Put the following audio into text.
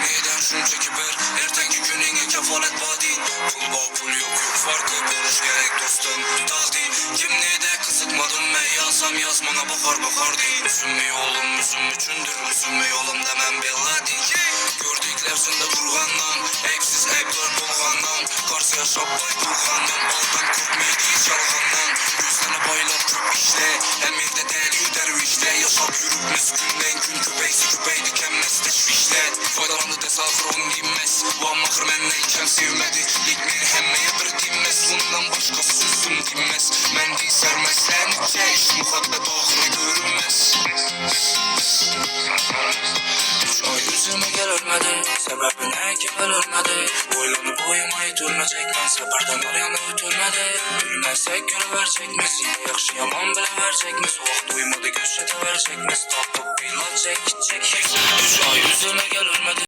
Neden şunca kiber, ertenki gününe kefalet vadin. Pul bak pul yok farkı buluş gerek dostum taldi. Kimliğe kısıtmadım ben yazsam yazmana bakar değil. Üzülme yolum üzüm üçündür, üzülme yolum demem belladi. Gördükler sende durgandan, eksiz ekler bulgandan. Karşıya şabbay bulgandan, aldan korkmaydı çalgandan. Gözlerine baylap köp işte, hem elde deli dervişle. Yaşap yürüp müskünden gün küpeysi küpeydi kemmez teşvişle. Faydalandı desafır on dinmez, bu amakır menneyken sevmedi. Likmeni hemmeye bir dinmez, bundan başka sözüm dinmez. Mendi sermez sen çeş, muhabbet ahırı görünmez. 3 ay yüzüme gel ölmedi, sebebi ne ki ölmedi. Boylanıp uyumayı durmayacakman, seferden arayanı ötülmedi. Bilmezsek görüverecekmiz, yine yakşı yaman bile verecekmiz. Vaxt duymadı göz verecekmiz, tapıp bilat çek gidecek. 3 ay yüzüme gel ölmedi.